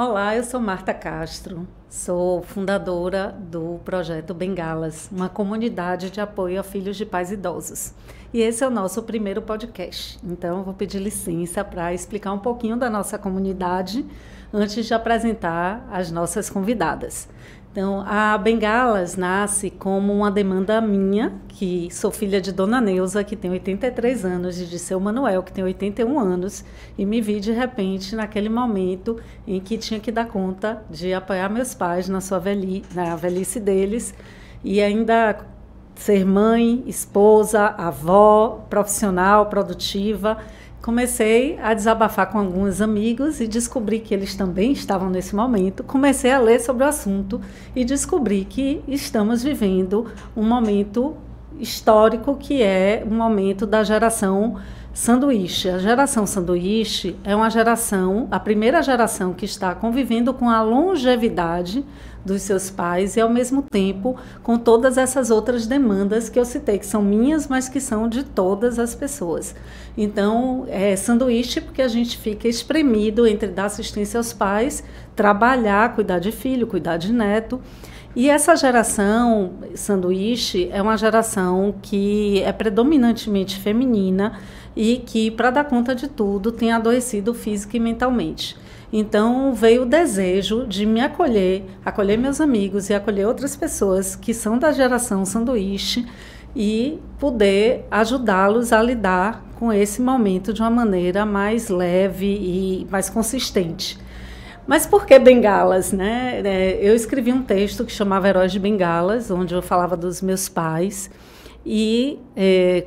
Olá, eu sou Marta Castro, sou fundadora do projeto Bengalas, uma comunidade de apoio a filhos de pais idosos. E esse é o nosso primeiro podcast. Então, eu vou pedir licença para explicar um pouquinho da nossa comunidade antes de apresentar as nossas convidadas. Então, a Bengalas nasce como uma demanda minha, que sou filha de Dona Neuza, que tem 83 anos, e de seu Manuel, que tem 81 anos, e me vi de repente naquele momento em que tinha que dar conta de apoiar meus pais na velhice deles, e ainda ser mãe, esposa, avó, profissional, produtiva. Comecei a desabafar com alguns amigos e descobri que eles também estavam nesse momento. Comecei a ler sobre o assunto e descobri que estamos vivendo um momento histórico que é o momento da geração sanduíche. A geração sanduíche é uma geração, a primeira geração que está convivendo com a longevidade dos seus pais e, ao mesmo tempo, com todas essas outras demandas que eu citei, que são minhas, mas que são de todas as pessoas. Então, é sanduíche porque a gente fica espremido entre dar assistência aos pais, trabalhar, cuidar de filho, cuidar de neto. E essa geração sanduíche é uma geração que é predominantemente feminina e que, para dar conta de tudo, tem adoecido física e mentalmente. Então, veio o desejo de me acolher meus amigos e acolher outras pessoas que são da geração sanduíche e poder ajudá-los a lidar com esse momento de uma maneira mais leve e mais consistente. Mas por que Bengalas, né? Eu escrevi um texto que chamava Heróis de Bengalas, onde eu falava dos meus pais. E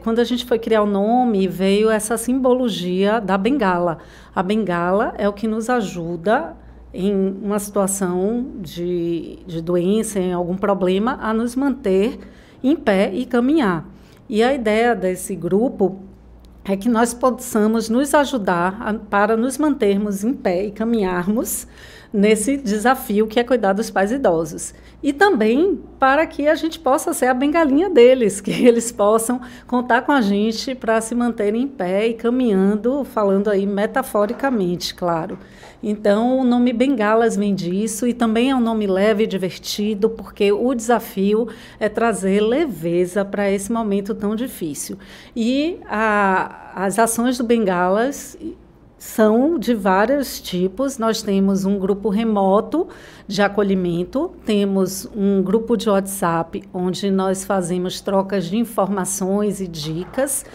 quando a gente foi criar o nome, veio essa simbologia da bengala. A bengala é o que nos ajuda em uma situação de doença, em algum problema, a nos manter em pé e caminhar. E a ideia desse grupo é que nós possamos nos ajudar para nos mantermos em pé e caminharmos nesse desafio que é cuidar dos pais idosos. E também para que a gente possa ser a bengalinha deles, que eles possam contar com a gente para se manterem em pé e caminhando, falando aí metaforicamente, claro. Então, o nome Bengalas vem disso e também é um nome leve e divertido, porque o desafio é trazer leveza para esse momento tão difícil. E as ações do Bengalas são de vários tipos. Nós temos um grupo remoto de acolhimento, temos um grupo de WhatsApp, onde nós fazemos trocas de informações e dicas,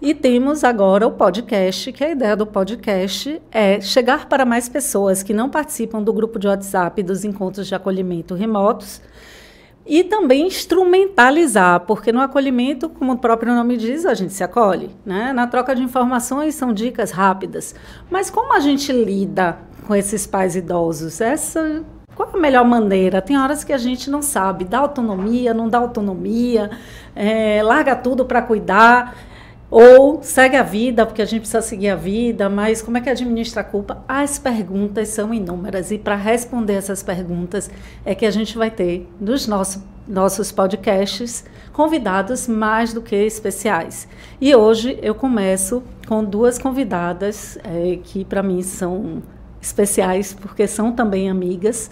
e temos agora o podcast, que a ideia do podcast é chegar para mais pessoas que não participam do grupo de WhatsApp dos encontros de acolhimento remotos, e também instrumentalizar, porque no acolhimento, como o próprio nome diz, a gente se acolhe, né? Na troca de informações são dicas rápidas. Mas como a gente lida com esses pais idosos? Qual é a melhor maneira? Tem horas que a gente não sabe, dá autonomia, não dá autonomia, larga tudo para cuidar, ou segue a vida, porque a gente precisa seguir a vida, mas como é que administra a culpa? As perguntas são inúmeras, e para responder essas perguntas é que a gente vai ter, nos nossos podcasts, convidados mais do que especiais. E hoje eu começo com duas convidadas que para mim são especiais, porque são também amigas.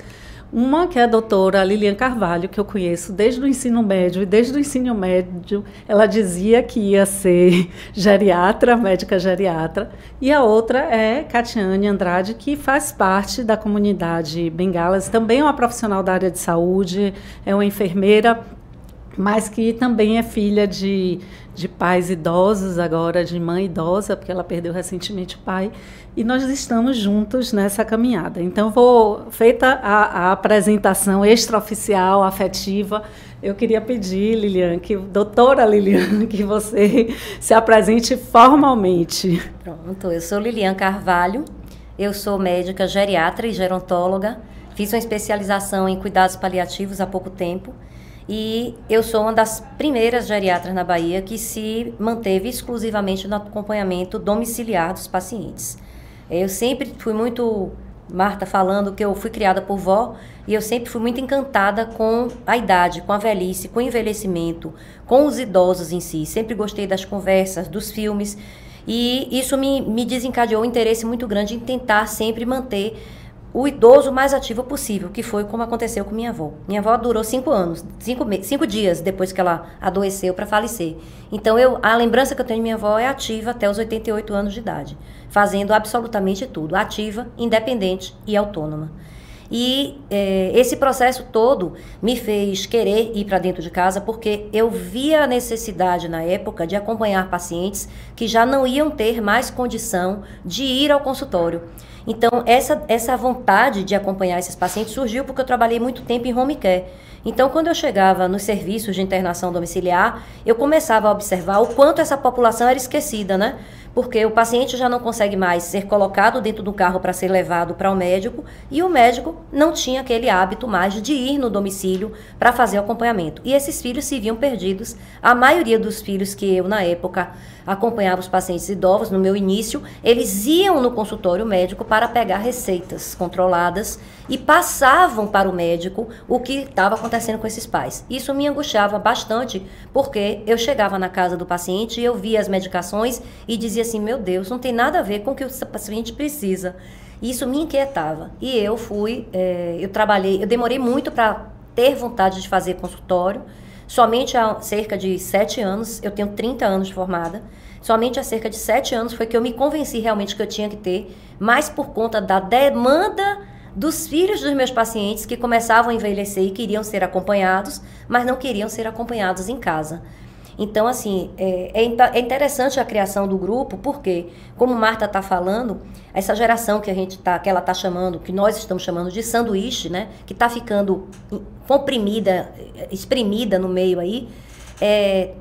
Uma que é a doutora Lilian Carvalho, que eu conheço desde o ensino médio, e desde o ensino médio ela dizia que ia ser geriatra, médica geriatra, e a outra é Catiane Andrade, que faz parte da comunidade Bengalas, também é uma profissional da área de saúde, é uma enfermeira, mas que também é filha de pais idosos agora, de mãe idosa, porque ela perdeu recentemente o pai, e nós estamos juntos nessa caminhada. Então, feita a apresentação extraoficial, afetiva, eu queria pedir, doutora Lilian, que você se apresente formalmente. Pronto, eu sou Lilian Carvalho, eu sou médica geriatra e gerontóloga, fiz uma especialização em cuidados paliativos há pouco tempo, e eu sou uma das primeiras geriatras na Bahia que se manteve exclusivamente no acompanhamento domiciliar dos pacientes. Eu sempre fui muito, Marta falando que eu fui criada por vó, e eu sempre fui muito encantada com a idade, com a velhice, com o envelhecimento, com os idosos em si. Sempre gostei das conversas, dos filmes, e isso me desencadeou um interesse muito grande em tentar sempre manter o idoso mais ativo possível, que foi como aconteceu com minha avó. Minha avó durou 5 anos, 5 dias depois que ela adoeceu para falecer. Então, a lembrança que eu tenho de minha avó é ativa até os 88 anos de idade, fazendo absolutamente tudo, ativa, independente e autônoma. E esse processo todo me fez querer ir para dentro de casa, porque eu via a necessidade na época de acompanhar pacientes que já não iam ter mais condição de ir ao consultório. Então, essa vontade de acompanhar esses pacientes surgiu porque eu trabalhei muito tempo em home care. Então, quando eu chegava nos serviços de internação domiciliar, eu começava a observar o quanto essa população era esquecida, né? Porque o paciente já não consegue mais ser colocado dentro do carro para ser levado para o médico, e o médico não tinha aquele hábito mais de ir no domicílio para fazer o acompanhamento. E esses filhos se viam perdidos. A maioria dos filhos que eu, na época, acompanhava os pacientes idosos, no meu início, eles iam no consultório médico para pegar receitas controladas e passavam para o médico o que estava acontecendo com esses pais. Isso me angustiava bastante, porque eu chegava na casa do paciente e eu via as medicações e dizia assim, meu Deus, não tem nada a ver com o que o paciente precisa. Isso me inquietava. E eu eu demorei muito para ter vontade de fazer consultório. Somente há cerca de 7 anos, eu tenho 30 anos de formada, somente há cerca de 7 anos foi que eu me convenci realmente que eu tinha que ter, mas por conta da demanda dos filhos dos meus pacientes que começavam a envelhecer e queriam ser acompanhados, mas não queriam ser acompanhados em casa. Então, assim, é interessante a criação do grupo, porque, como Marta está falando, essa geração que ela está chamando, que nós estamos chamando de sanduíche, né, que está ficando comprimida, espremida no meio aí,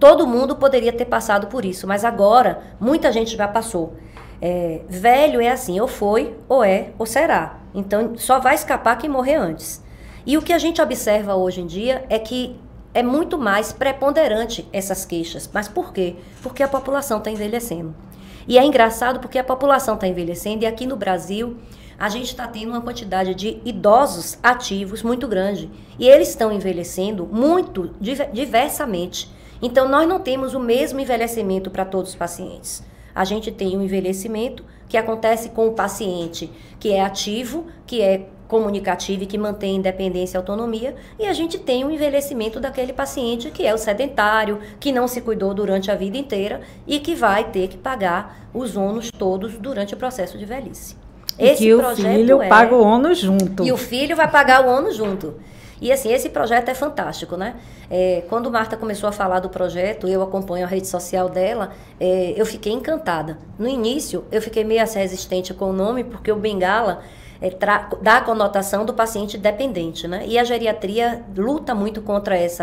todo mundo poderia ter passado por isso, mas agora muita gente já passou. Velho é assim, ou foi, ou é, ou será. Então, só vai escapar quem morrer antes. E o que a gente observa hoje em dia é que é muito mais preponderante essas queixas. Mas por quê? Porque a população está envelhecendo. E é engraçado porque a população está envelhecendo e aqui no Brasil a gente está tendo uma quantidade de idosos ativos muito grande. E eles estão envelhecendo muito diversamente. Então nós não temos o mesmo envelhecimento para todos os pacientes. A gente tem um envelhecimento que acontece com o paciente que é ativo, que é comunicativo e que mantém independência e autonomia, e a gente tem um envelhecimento daquele paciente que é o sedentário, que não se cuidou durante a vida inteira e que vai ter que pagar os ônus todos durante o processo de velhice. E o filho paga o ônus junto. E o filho vai pagar o ônus junto. E assim, esse projeto é fantástico, né? Quando Marta começou a falar do projeto, eu acompanho a rede social dela, eu fiquei encantada. No início, eu fiquei meio resistente com o nome, porque o Bengala dá a conotação do paciente dependente, né? E a geriatria luta muito contra esse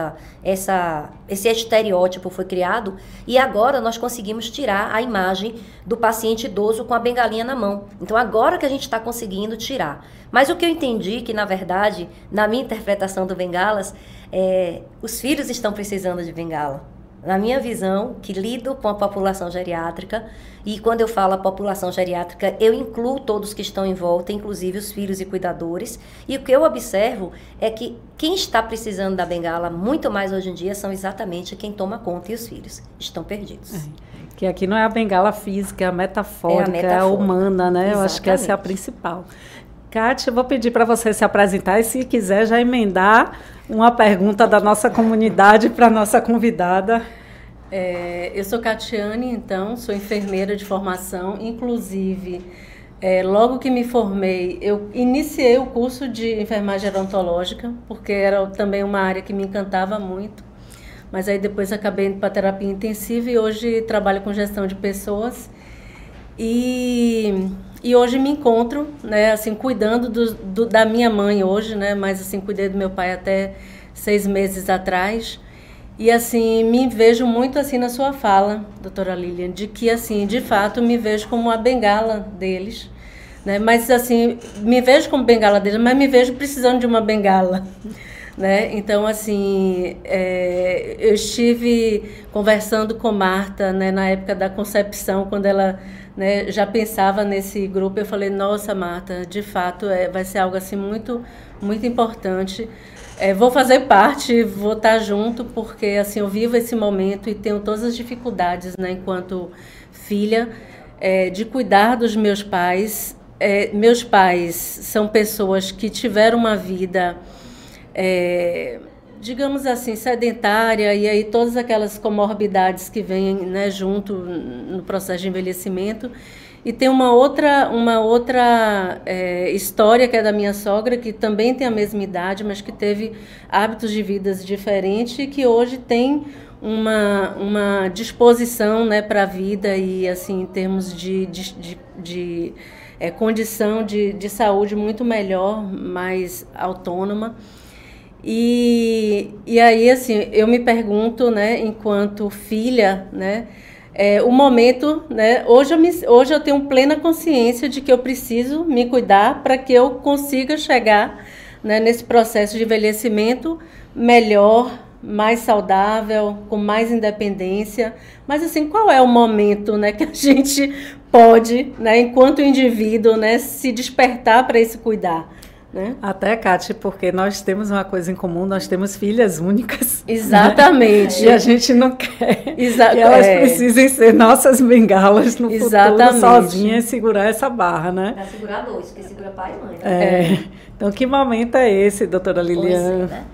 estereótipo foi criado, e agora nós conseguimos tirar a imagem do paciente idoso com a bengalinha na mão. Então agora que a gente está conseguindo tirar. Mas o que eu entendi que, na verdade, na minha interpretação do Bengalas, os filhos estão precisando de bengala. Na minha visão, que lido com a população geriátrica, e quando eu falo a população geriátrica, eu incluo todos que estão em volta, inclusive os filhos e cuidadores, e o que eu observo é que quem está precisando da bengala muito mais hoje em dia são exatamente quem toma conta, e os filhos estão perdidos. Que aqui não é a bengala física, é a metafórica, é a humana, né? Exatamente. Eu acho que essa é a principal. Kátia, eu vou pedir para você se apresentar e, se quiser, já emendar uma pergunta da nossa comunidade para a nossa convidada. Eu sou Catiane, então, sou enfermeira de formação. Inclusive, logo que me formei, eu iniciei o curso de enfermagem gerontológica, porque era também uma área que me encantava muito. Mas aí depois acabei indo para terapia intensiva e hoje trabalho com gestão de pessoas. E hoje me encontro, né, assim, cuidando da minha mãe hoje, né, mas assim, cuidei do meu pai até 6 meses atrás. E assim, me vejo muito assim na sua fala, doutora Lilian, de que assim, de fato, me vejo como a bengala deles, né, mas assim, me vejo como bengala deles, mas me vejo precisando de uma bengala, né. Então, assim, eu estive conversando com Marta, né, na época da concepção, quando ela, né, já pensava nesse grupo. Eu falei, nossa, Marta, de fato vai ser algo assim muito, muito importante. Vou fazer parte, vou estar junto, porque assim, eu vivo esse momento e tenho todas as dificuldades, né, enquanto filha, de cuidar dos meus pais meus pais são pessoas que tiveram uma vida, digamos assim, sedentária, e aí todas aquelas comorbidades que vêm, né, junto no processo de envelhecimento. E tem uma outra história, que é da minha sogra, que também tem a mesma idade, mas que teve hábitos de vida diferentes e que hoje tem uma disposição, né, para a vida e, assim, em termos de condição de saúde muito melhor, mais autônoma. E aí, assim, eu me pergunto, né, enquanto filha, né, o momento, né, hoje eu tenho plena consciência de que eu preciso me cuidar para que eu consiga chegar, né, nesse processo de envelhecimento melhor, mais saudável, com mais independência. Mas, assim, qual é o momento, né, que a gente pode, né, enquanto indivíduo, né, se despertar para esse cuidar? Né? Até, Cátia, porque nós temos uma coisa em comum, nós temos filhas únicas. Exatamente. Né? E a gente não quer que elas precisem ser nossas bengalas no futuro, sozinhas, segurar essa barra, né? Para segurar dois, porque segura pai e mãe. Né? Então, que momento é esse, doutora Lilian? Né?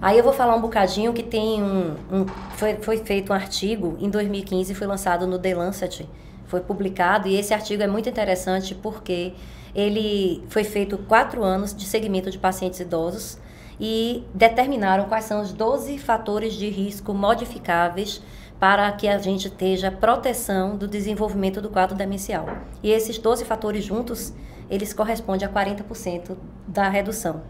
Aí eu vou falar um bocadinho que tem foi feito um artigo em 2015, foi lançado no The Lancet, foi publicado, e esse artigo é muito interessante porque ele foi feito 4 anos de segmento de pacientes idosos e determinaram quais são os 12 fatores de risco modificáveis para que a gente tenha proteção do desenvolvimento do quadro demencial. E esses 12 fatores juntos, eles correspondem a 40% da redução.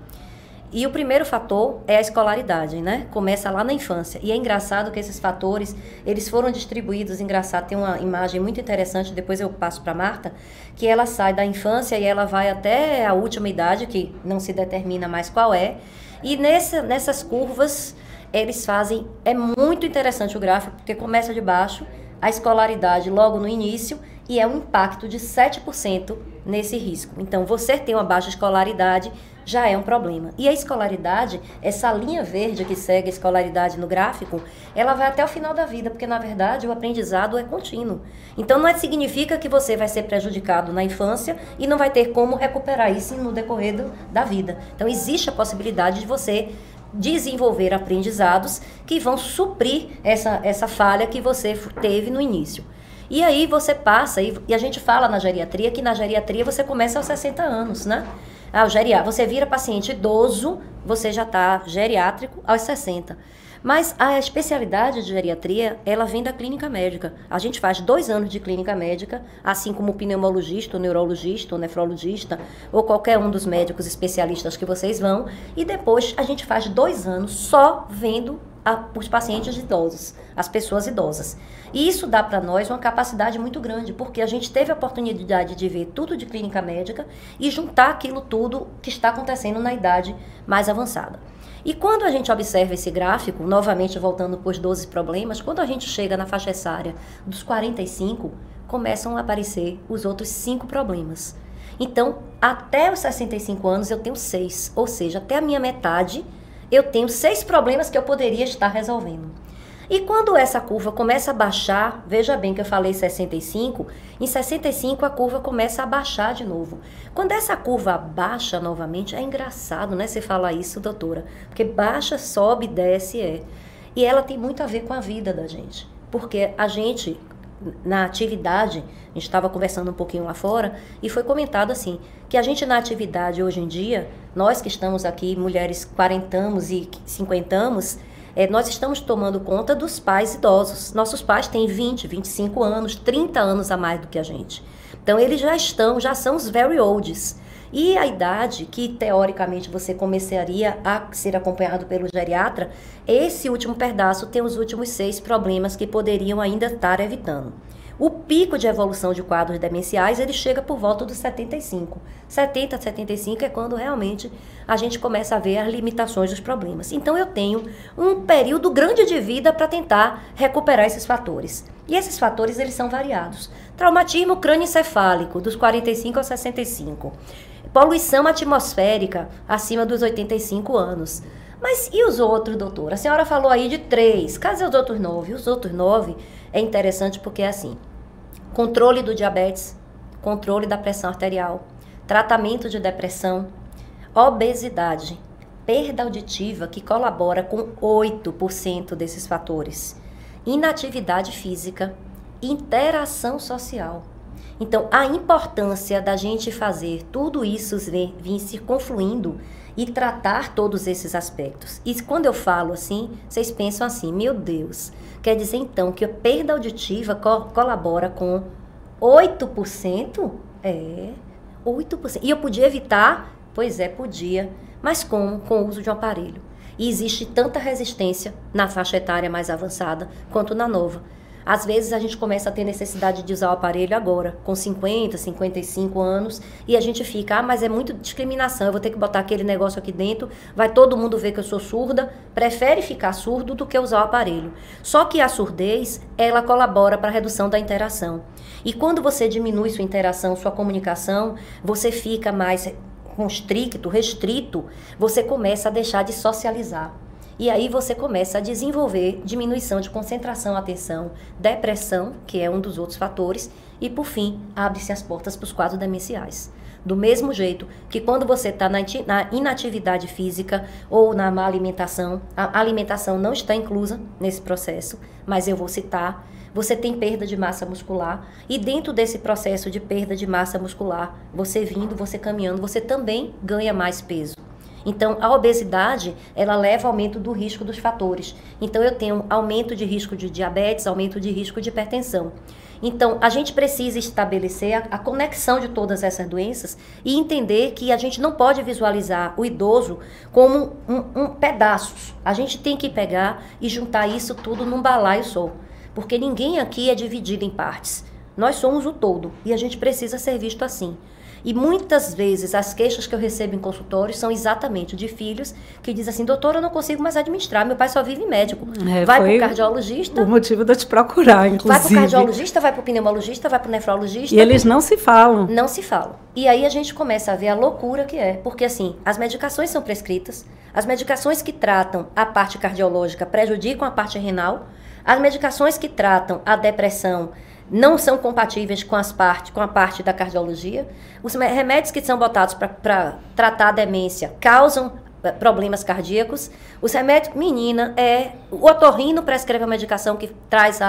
E o primeiro fator é a escolaridade, né? Começa lá na infância. E é engraçado que esses fatores, eles foram distribuídos, engraçado, tem uma imagem muito interessante, depois eu passo para a Marta, que ela sai da infância e ela vai até a última idade, que não se determina mais qual é. E nessas curvas, eles fazem, é muito interessante o gráfico, porque começa de baixo, a escolaridade logo no início, e é um impacto de 7% nesse risco. Então, você tem uma baixa escolaridade, já é um problema. E a escolaridade, essa linha verde que segue a escolaridade no gráfico, ela vai até o final da vida, porque, na verdade, o aprendizado é contínuo. Então, não significa que você vai ser prejudicado na infância e não vai ter como recuperar isso no decorrer da vida. Então, existe a possibilidade de você desenvolver aprendizados que vão suprir essa falha que você teve no início. E aí você passa, e a gente fala na geriatria, que na geriatria você começa aos 60 anos, né? Você vira paciente idoso, você já está geriátrico aos 60. Mas a especialidade de geriatria, ela vem da clínica médica. A gente faz 2 anos de clínica médica, assim como o pneumologista, o neurologista, o nefrologista, ou qualquer um dos médicos especialistas que vocês vão, e depois a gente faz 2 anos só vendo os pacientes idosos, as pessoas idosas. E isso dá para nós uma capacidade muito grande, porque a gente teve a oportunidade de ver tudo de clínica médica e juntar aquilo tudo que está acontecendo na idade mais avançada. E quando a gente observa esse gráfico, novamente voltando para os 12 problemas, quando a gente chega na faixa etária dos 45, começam a aparecer os outros 5 problemas. Então, até os 65 anos eu tenho 6, ou seja, até a minha metade eu tenho 6 problemas que eu poderia estar resolvendo. E quando essa curva começa a baixar, veja bem que eu falei 65, em 65 a curva começa a baixar de novo. Quando essa curva baixa novamente, é engraçado, né, você falar isso, doutora, porque baixa, sobe, desce, E ela tem muito a ver com a vida da gente, porque a gente, na atividade, a gente estava conversando um pouquinho lá fora, e foi comentado assim, que a gente na atividade hoje em dia, nós que estamos aqui, mulheres 40 e 50, nós estamos tomando conta dos pais idosos. Nossos pais têm 20, 25 anos, 30 anos a mais do que a gente. Então, eles já são os very olds. E a idade que, teoricamente, você começaria a ser acompanhado pelo geriatra, esse último pedaço tem os últimos 6 problemas que poderiam ainda estar evitando. O pico de evolução de quadros demenciais, ele chega por volta dos 75. 70, 75 é quando realmente a gente começa a ver as limitações dos problemas. Então, eu tenho um período grande de vida para tentar recuperar esses fatores. E esses fatores, eles são variados. Traumatismo crânioencefálico, dos 45 aos 65. Poluição atmosférica, acima dos 85 anos. Mas e os outros, doutora? A senhora falou aí de 3. Cadê os outros 9? Os outros 9 é interessante porque é assim. Controle do diabetes, controle da pressão arterial, tratamento de depressão, obesidade, perda auditiva, que colabora com 8% desses fatores, inatividade física, interação social. Então, a importância da gente fazer tudo isso vir se confluindo e tratar todos esses aspectos. E quando eu falo assim, vocês pensam assim, meu Deus, quer dizer então que a perda auditiva colabora com 8%? 8%. E eu podia evitar? Pois é, podia. Mas como? Com o uso de um aparelho. E existe tanta resistência na faixa etária mais avançada quanto na nova. Às vezes a gente começa a ter necessidade de usar o aparelho agora, com 50, 55 anos, e a gente fica, mas é muito discriminação, eu vou ter que botar aquele negócio aqui dentro, vai todo mundo ver que eu sou surda, prefere ficar surdo do que usar o aparelho. Só que a surdez, ela colabora para a redução da interação. E quando você diminui sua interação, sua comunicação, você fica mais constricto, restrito, você começa a deixar de socializar. E aí você começa a desenvolver diminuição de concentração, atenção, depressão, que é um dos outros fatores, e por fim, abre-se as portas para os quadros demenciais. Do mesmo jeito que quando você está na inatividade física ou na má alimentação, a alimentação não está inclusa nesse processo, mas eu vou citar, você tem perda de massa muscular, e dentro desse processo de perda de massa muscular, você vindo, você caminhando, você também ganha mais peso. Então, a obesidade, ela leva ao aumento do risco dos fatores. Então, eu tenho aumento de risco de diabetes, aumento de risco de hipertensão. Então, a gente precisa estabelecer a conexão de todas essas doenças e entender que a gente não pode visualizar o idoso como pedaços. A gente tem que pegar e juntar isso tudo num balaio só. Porque ninguém aqui é dividido em partes. Nós somos o todo e a gente precisa ser visto assim. E muitas vezes as queixas que eu recebo em consultórios são exatamente de filhos que dizem assim, doutora, eu não consigo mais administrar, meu pai só vive médico. Vai para o cardiologista. O motivo de eu te procurar, inclusive. Vai para o cardiologista, vai para o pneumologista, vai para o nefrologista. E eles não se falam. Não se falam. E aí a gente começa a ver a loucura que é. Porque assim, as medicações são prescritas, as medicações que tratam a parte cardiológica prejudicam a parte renal, as medicações que tratam a depressão não são compatíveis com a parte da cardiologia. Os remédios que são botados para tratar a demência causam problemas cardíacos. Os remédios, o otorrino prescreve a medicação que traz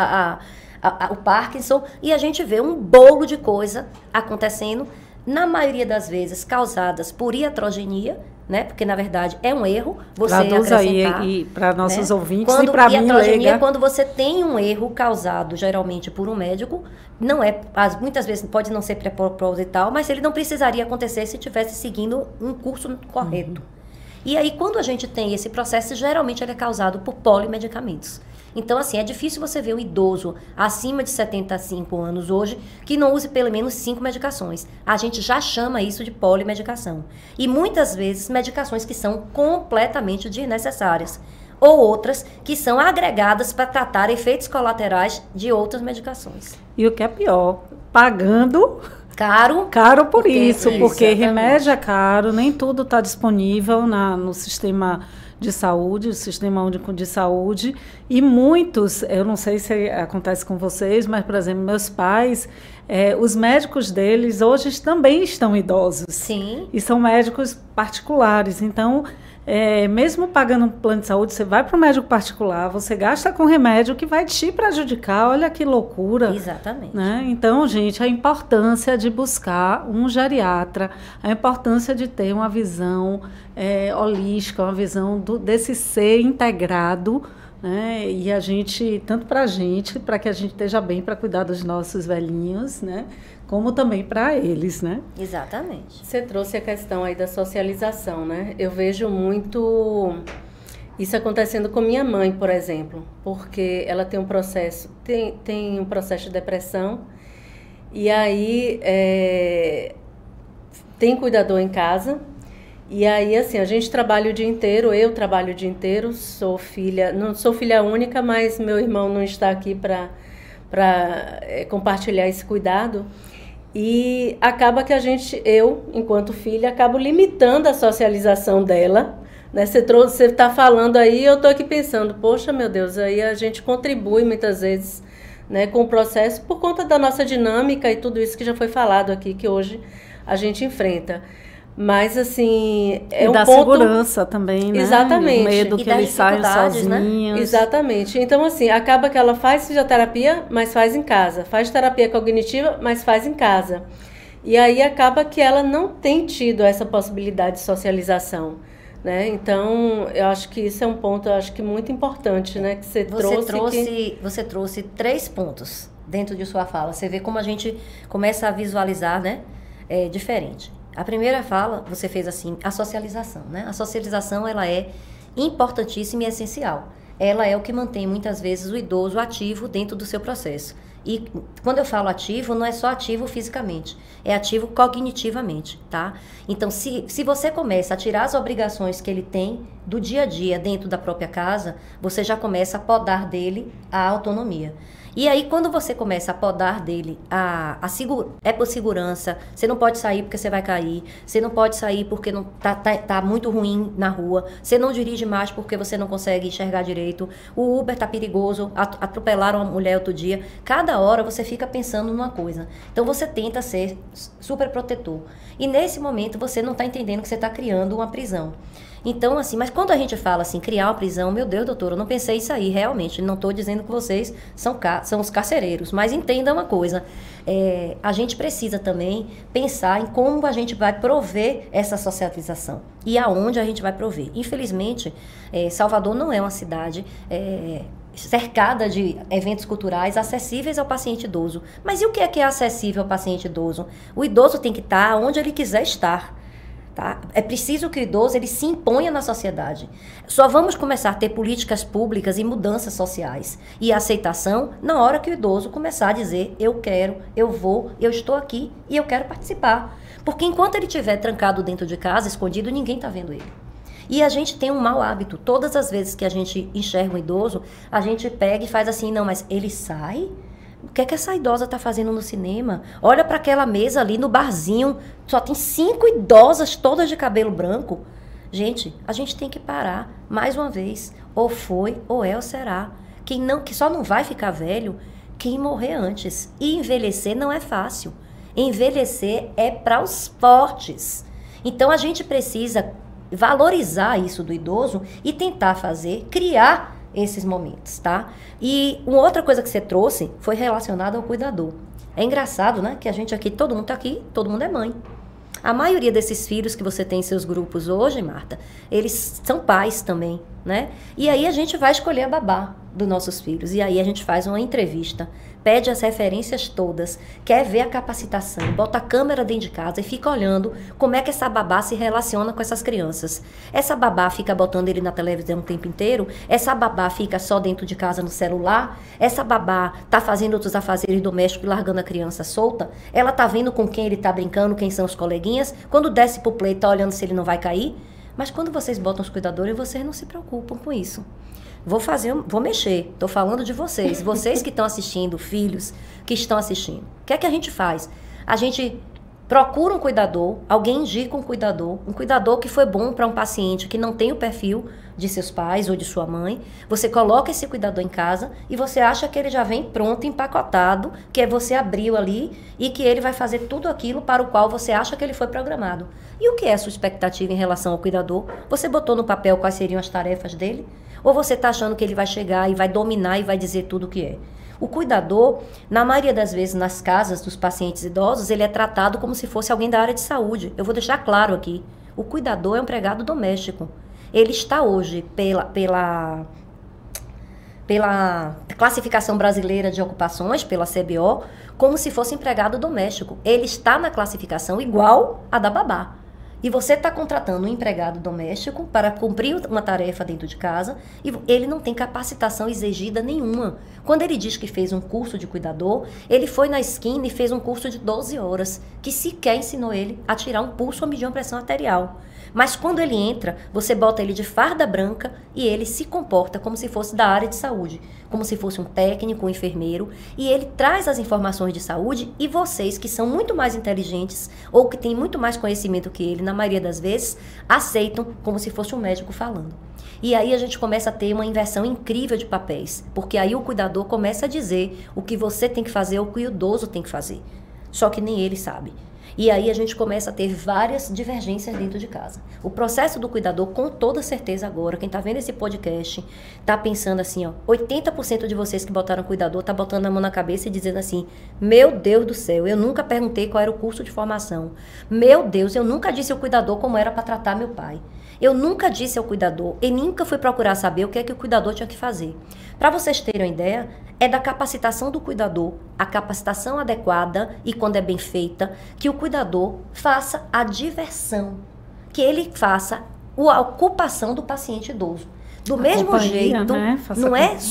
o Parkinson, e a gente vê um bolo de coisa acontecendo, na maioria das vezes causadas por iatrogenia, né? Porque, na verdade, é um erro você traduz acrescentar. Aí para nossos ouvintes e para mim, leiga. É quando você tem um erro causado, geralmente, por um médico, não é, muitas vezes pode não ser proposital, mas ele não precisaria acontecer se estivesse seguindo um curso correto. E aí, quando a gente tem esse processo, geralmente ele é causado por polimedicamentos. Então, assim, é difícil você ver um idoso acima de 75 anos hoje que não use pelo menos 5 medicações. A gente já chama isso de polimedicação. E muitas vezes medicações que são completamente desnecessárias. Ou outras que são agregadas para tratar efeitos colaterais de outras medicações. E o que é pior, pagando... Caro por isso, porque exatamente. Remédio é caro, nem tudo está disponível no sistema de saúde, o Sistema Único de Saúde, e muitos, eu não sei se acontece com vocês, mas, por exemplo, meus pais, os médicos deles hoje também estão idosos. Sim. E são médicos particulares, então... mesmo pagando um plano de saúde, você vai para o médico particular, você gasta com remédio que vai te prejudicar, olha que loucura. Exatamente. Né? Então, gente, a importância de buscar um geriatra, a importância de ter uma visão holística, uma visão desse ser integrado, né? E a gente, tanto para que a gente esteja bem para cuidar dos nossos velhinhos, né? Como também para eles, né? Exatamente. Você trouxe a questão aí da socialização, né? Eu vejo muito isso acontecendo com minha mãe, por exemplo, porque ela tem um processo, tem um processo de depressão, e aí tem cuidador em casa, e aí assim, a gente trabalha o dia inteiro, eu trabalho o dia inteiro, não sou filha única, mas meu irmão não está aqui para compartilhar esse cuidado. E acaba que eu, enquanto filha, acabo limitando a socialização dela, né? Você está falando aí, eu estou aqui pensando, poxa, meu Deus, aí a gente contribui muitas vezes, né, com o processo por conta da nossa dinâmica e tudo isso que já foi falado aqui, que hoje a gente enfrenta. Mas, assim, e dá segurança também, né? Exatamente. O medo que eles saiam sozinhos. Né? Exatamente. Então, assim, acaba que ela faz fisioterapia, mas faz em casa. Faz terapia cognitiva, mas faz em casa. E aí acaba que ela não tem tido essa possibilidade de socialização, né? Então, eu acho que isso é um ponto, eu acho que muito importante, né? Que você trouxe 3 pontos dentro de sua fala. Você vê como a gente começa a visualizar, né? É diferente. A primeira fala, você fez assim, a socialização, né? A socialização, ela é importantíssima e essencial. Ela é o que mantém, muitas vezes, o idoso ativo dentro do seu processo. E quando eu falo ativo, não é só ativo fisicamente, é ativo cognitivamente, tá? Então, se você começa a tirar as obrigações que ele tem do dia a dia dentro da própria casa, você já começa a podar dele a autonomia. E aí, quando você começa a podar dele, é por segurança, você não pode sair porque você vai cair, você não pode sair porque não tá muito ruim na rua, você não dirige mais porque você não consegue enxergar direito, o Uber tá perigoso, atropelaram uma mulher outro dia. Cada hora você fica pensando numa coisa. Então, você tenta ser super protetor. E nesse momento, você não tá entendendo que você tá criando uma prisão. Então, assim, mas quando a gente fala assim, criar uma prisão, meu Deus, doutora, eu não pensei isso aí, realmente, não estou dizendo que vocês são os carcereiros, mas entenda uma coisa, a gente precisa também pensar em como a gente vai prover essa socialização e aonde a gente vai prover. Infelizmente, Salvador não é uma cidade cercada de eventos culturais acessíveis ao paciente idoso. Mas e o que é acessível ao paciente idoso? O idoso tem que estar onde ele quiser estar. Tá? É preciso que o idoso ele se imponha na sociedade. Só vamos começar a ter políticas públicas e mudanças sociais e aceitação na hora que o idoso começar a dizer eu quero, eu vou, eu estou aqui e eu quero participar. Porque enquanto ele estiver trancado dentro de casa, escondido, ninguém está vendo ele. E a gente tem um mau hábito. Todas as vezes que a gente enxerga um idoso, a gente pega e faz assim, não, mas ele sai? O que é que essa idosa está fazendo no cinema? Olha para aquela mesa ali no barzinho, só tem 5 idosas todas de cabelo branco. Gente, a gente tem que parar, mais uma vez, ou foi, ou é, ou será. Que só não vai ficar velho, quem morrer antes. E envelhecer não é fácil. Envelhecer é para os fortes. Então a gente precisa valorizar isso do idoso e tentar criar esses momentos, tá? E uma outra coisa que você trouxe foi relacionada ao cuidador. É engraçado, né? Que a gente aqui, todo mundo tá aqui, todo mundo é mãe. A maioria desses filhos que você tem em seus grupos hoje, Marta, eles são pais também, né? E aí a gente vai escolher a babá dos nossos filhos. E aí a gente faz uma entrevista, pede as referências todas, quer ver a capacitação, bota a câmera dentro de casa e fica olhando como é que essa babá se relaciona com essas crianças. Essa babá fica botando ele na televisão o tempo inteiro? Essa babá fica só dentro de casa no celular? Essa babá tá fazendo outros afazeres domésticos e largando a criança solta? Ela tá vendo com quem ele tá brincando, quem são os coleguinhas? Quando desce pro play, tá olhando se ele não vai cair? Mas quando vocês botam os cuidadores, vocês não se preocupam com isso. Vou mexer, estou falando de vocês que estão assistindo, filhos que estão assistindo. O que é que a gente faz? A gente procura um cuidador, alguém indica um cuidador que foi bom para um paciente que não tem o perfil de seus pais ou de sua mãe. Você coloca esse cuidador em casa e você acha que ele já vem pronto, empacotado, que você abriu ali e que ele vai fazer tudo aquilo para o qual você acha que ele foi programado. E o que é a sua expectativa em relação ao cuidador? Você botou no papel quais seriam as tarefas dele? Ou você está achando que ele vai chegar e vai dominar e vai dizer tudo o que é? O cuidador, na maioria das vezes nas casas dos pacientes idosos, ele é tratado como se fosse alguém da área de saúde. Eu vou deixar claro aqui, o cuidador é um empregado doméstico. Ele está hoje, pela classificação brasileira de ocupações, pela CBO, como se fosse empregado doméstico. Ele está na classificação igual à da babá. E você está contratando um empregado doméstico para cumprir uma tarefa dentro de casa e ele não tem capacitação exigida nenhuma. Quando ele diz que fez um curso de cuidador, ele foi na esquina e fez um curso de 12 horas, que sequer ensinou ele a tirar um pulso ou medir uma pressão arterial. Mas quando ele entra, você bota ele de farda branca e ele se comporta como se fosse da área de saúde, como se fosse um técnico, um enfermeiro, e ele traz as informações de saúde e vocês, que são muito mais inteligentes ou que têm muito mais conhecimento que ele, na maioria das vezes, aceitam como se fosse um médico falando. E aí a gente começa a ter uma inversão incrível de papéis, porque aí o cuidador começa a dizer o que você tem que fazer ou o que o idoso tem que fazer. Só que nem ele sabe. E aí a gente começa a ter várias divergências dentro de casa. O processo do cuidador, com toda certeza agora, quem está vendo esse podcast, está pensando assim, ó, 80% de vocês que botaram cuidador está botando a mão na cabeça e dizendo assim, meu Deus do céu, eu nunca perguntei qual era o curso de formação. Meu Deus, eu nunca disse ao cuidador como era para tratar meu pai. Eu nunca disse ao cuidador, e nunca fui procurar saber o que é que o cuidador tinha que fazer. Para vocês terem uma ideia, é da capacitação do cuidador, a capacitação adequada e quando é bem feita, que o cuidador faça a diversão, que ele faça a ocupação do paciente idoso. Do mesmo jeito, né?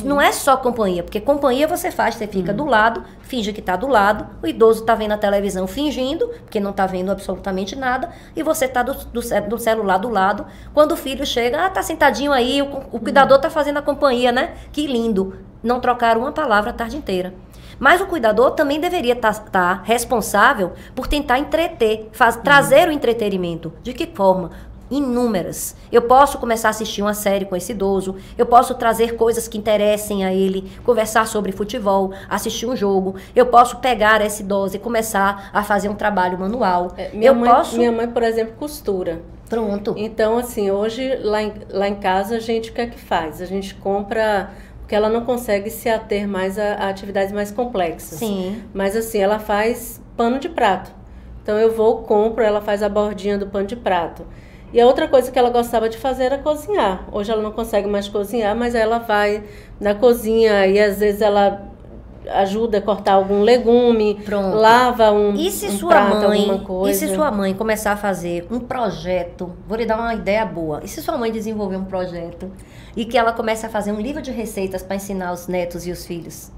não é só companhia, porque companhia você faz, você fica do lado, finge que está do lado, o idoso está vendo a televisão fingindo, porque não está vendo absolutamente nada, e você está do celular do lado. Quando o filho chega, está sentadinho aí, o cuidador está fazendo a companhia, né? Que lindo. Não trocaram uma palavra a tarde inteira. Mas o cuidador também deveria estar responsável por tentar entreter, trazer o entretenimento. De que forma? Inúmeras. Eu posso começar a assistir uma série com esse idoso, eu posso trazer coisas que interessem a ele, conversar sobre futebol, assistir um jogo, eu posso pegar essa idosa e começar a fazer um trabalho manual. Minha mãe, por exemplo, costura. Pronto. Então, assim, hoje lá em casa a gente o que é que faz? A gente compra, porque ela não consegue se ater mais a atividades mais complexas. Sim. Mas assim, ela faz pano de prato. Então eu compro, ela faz a bordinha do pano de prato. E a outra coisa que ela gostava de fazer era cozinhar. Hoje ela não consegue mais cozinhar, mas ela vai na cozinha e às vezes ela ajuda a cortar algum legume, Pronto. Lava um prato, alguma coisa. E se sua mãe começar a fazer um projeto, vou lhe dar uma ideia boa, e se sua mãe desenvolver um projeto e que ela comece a fazer um livro de receitas para ensinar os netos e os filhos?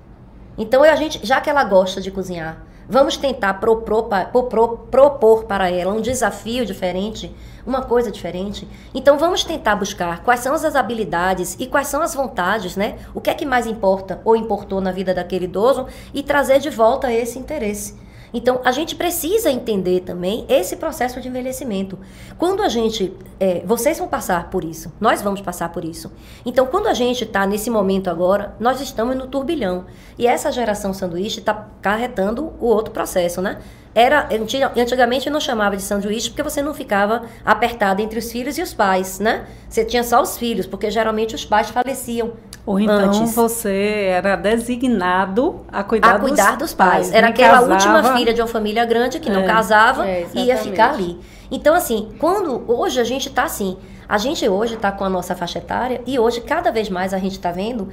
Então, já que ela gosta de cozinhar, vamos tentar propor para ela um desafio diferente, uma coisa diferente. Então, vamos tentar buscar quais são as habilidades e quais são as vontades, né? O que é que mais importa ou importou na vida daquele idoso e trazer de volta esse interesse. Então, a gente precisa entender também esse processo de envelhecimento. Quando a gente... vocês vão passar por isso, nós vamos passar por isso. Então, quando a gente está nesse momento agora, nós estamos no turbilhão. E essa geração sanduíche está carretando o outro processo, né? Antigamente não chamava de sanduíche porque você não ficava apertado entre os filhos e os pais, né? Você tinha só os filhos, porque geralmente os pais faleciam. Ou então antes. Você era designado a cuidar dos pais. Era aquela casava. última filha de uma família grande que não casava e ia ficar ali. Então, assim, hoje a gente está assim, a gente hoje está com a nossa faixa etária e hoje cada vez mais a gente está vendo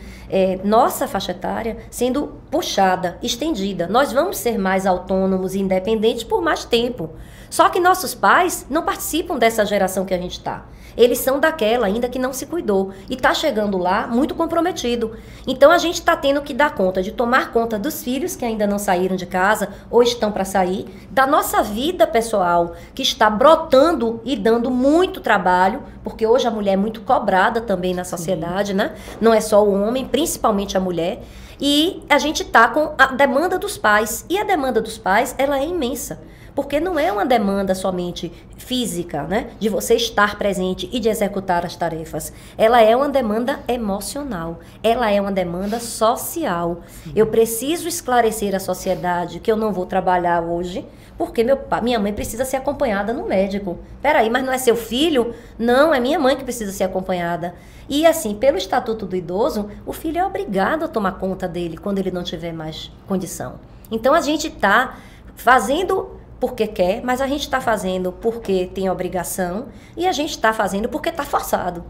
nossa faixa etária sendo puxada, estendida. Nós vamos ser mais autônomos e independentes por mais tempo. Só que nossos pais não participam dessa geração que a gente está. Eles são daquela ainda que não se cuidou e está chegando lá muito comprometido. Então a gente está tendo que dar conta de tomar conta dos filhos que ainda não saíram de casa ou estão para sair, da nossa vida pessoal que está brotando e dando muito trabalho, porque hoje a mulher é muito cobrada também na sociedade, né? Não é só o homem, principalmente a mulher. E a gente está com a demanda dos pais. E a demanda dos pais, ela é imensa. Porque não é uma demanda somente física, né? De você estar presente e de executar as tarefas. Ela é uma demanda emocional. Ela é uma demanda social. Sim. Eu preciso esclarecer à sociedade que eu não vou trabalhar hoje, porque minha mãe precisa ser acompanhada no médico. Peraí, mas não é seu filho? Não, é minha mãe que precisa ser acompanhada. E assim, pelo Estatuto do Idoso, o filho é obrigado a tomar conta dele quando ele não tiver mais condição. Então a gente está fazendo porque quer, mas a gente está fazendo porque tem obrigação e a gente está fazendo porque está forçado.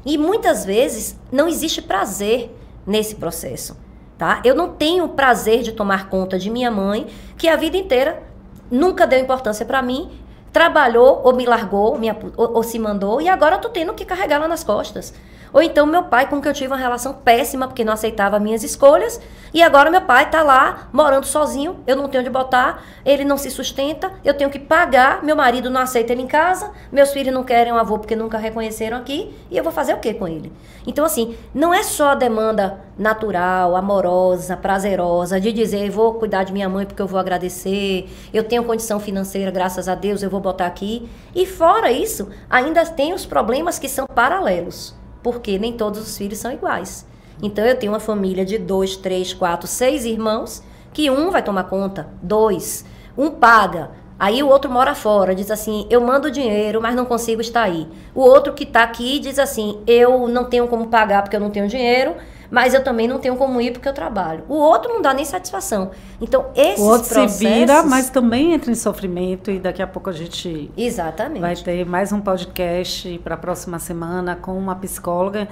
E muitas vezes não existe prazer nesse processo, tá? Eu não tenho prazer de tomar conta de minha mãe, que a vida inteira nunca deu importância para mim, trabalhou ou me largou ou se mandou e agora eu tô tendo que carregá-la nas costas. Ou então meu pai, com quem eu tive uma relação péssima, porque não aceitava minhas escolhas, e agora meu pai tá lá, morando sozinho, eu não tenho onde botar, ele não se sustenta, eu tenho que pagar, meu marido não aceita ele em casa, meus filhos não querem um avô porque nunca reconheceram aqui, e eu vou fazer o quê com ele? Então, assim, não é só a demanda natural, amorosa, prazerosa, de dizer, vou cuidar de minha mãe porque eu vou agradecer, eu tenho condição financeira, graças a Deus, eu vou botar aqui. E fora isso, ainda tem os problemas que são paralelos. Porque nem todos os filhos são iguais. Então, eu tenho uma família de 2, 3, 4, 6 irmãos, que um vai tomar conta, 2. Um paga, aí o outro mora fora, diz assim, eu mando dinheiro, mas não consigo estar aí. O outro que está aqui diz assim, eu não tenho como pagar porque eu não tenho dinheiro, mas eu também não tenho como ir porque eu trabalho. O outro não dá nem satisfação. Então, esses o outro processos... se vira, mas também entra em sofrimento, e daqui a pouco a gente Exatamente. vai ter mais um podcast para a próxima semana com uma psicóloga.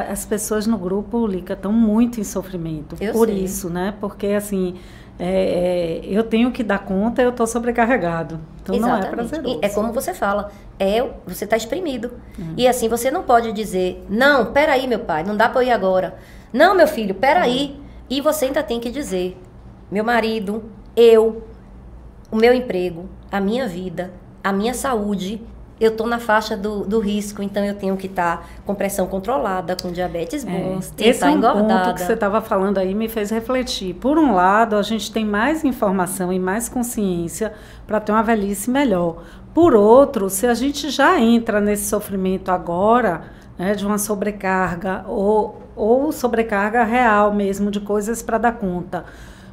As pessoas no grupo, Lica, estão muito em sofrimento por isso, né? Porque, assim, eu tenho que dar conta, eu estou sobrecarregado. Então, exatamente. Não é prazeroso. E é como você fala, você está exprimido. E assim, você não pode dizer, não, peraí, meu pai, não dá para eu ir agora. Não, meu filho, peraí. E você ainda tem que dizer, meu marido, o meu emprego, a minha vida, a minha saúde, eu estou na faixa do risco, então eu tenho que estar com pressão controlada, com diabetes bons, esse é um engordada. ponto que você estava falando aí, me fez refletir. Por um lado, a gente tem mais informação e mais consciência para ter uma velhice melhor. Por outro, se a gente já entra nesse sofrimento agora, né, de uma sobrecarga ou sobrecarga real mesmo, de coisas para dar conta,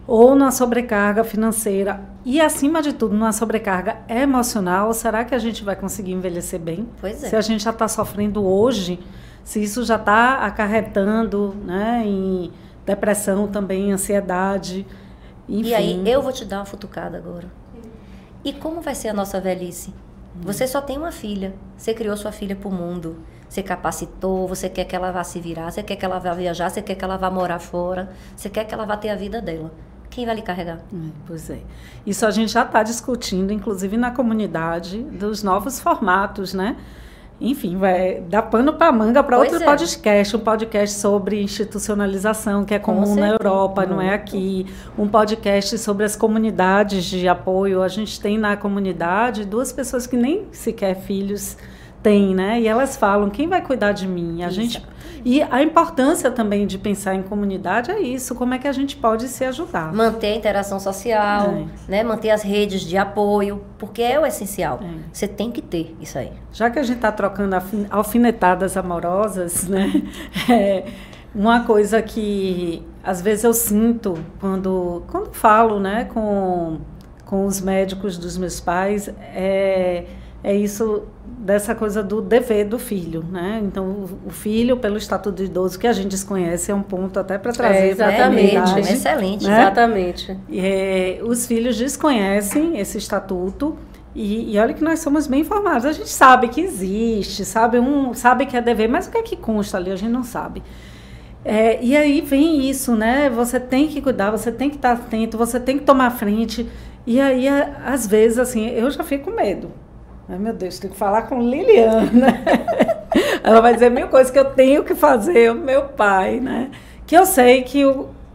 ou numa sobrecarga financeira e, acima de tudo, numa sobrecarga emocional, será que a gente vai conseguir envelhecer bem? Pois é. Se a gente já está sofrendo hoje, se isso já está acarretando, né, em depressão também, ansiedade, enfim. E aí, eu vou te dar uma futucada agora. E como vai ser a nossa velhice? Você só tem uma filha, você criou sua filha para o mundo, você capacitou, você quer que ela vá se virar, você quer que ela vá viajar, você quer que ela vá morar fora, você quer que ela vá ter a vida dela. Quem vai lhe carregar? Pois é. Isso a gente já está discutindo, inclusive na comunidade, dos novos formatos, né? Enfim, vai dar pano para manga para outro podcast, um podcast sobre institucionalização, que é comum na Europa, não é aqui. Um podcast sobre as comunidades de apoio. A gente tem na comunidade 2 pessoas que nem sequer filhos têm, né? E elas falam, quem vai cuidar de mim? E a importância também de pensar em comunidade é isso, como é que a gente pode se ajudar. Manter a interação social, né? Manter as redes de apoio, porque é o essencial. Você tem que ter isso aí. Já que a gente está trocando alfinetadas amorosas, né? Uma coisa que às vezes eu sinto quando falo, né, com os médicos dos meus pais, é isso, dessa coisa do dever do filho, né? Então, o filho, pelo estatuto de idoso, que a gente desconhece, é um ponto até para trazer. Exatamente, excelente. Né? Exatamente. Os filhos desconhecem esse estatuto e olha que nós somos bem informados. A gente sabe que existe, sabe que é dever, mas o que é que consta ali, a gente não sabe. E aí vem isso, né? Você tem que cuidar, você tem que estar atento, você tem que tomar frente. E aí, às vezes, assim, eu já fico com medo. Ai, meu Deus, tenho que falar com Liliana. Ela vai dizer 1000 coisas que eu tenho que fazer, o meu pai, né? Que eu sei que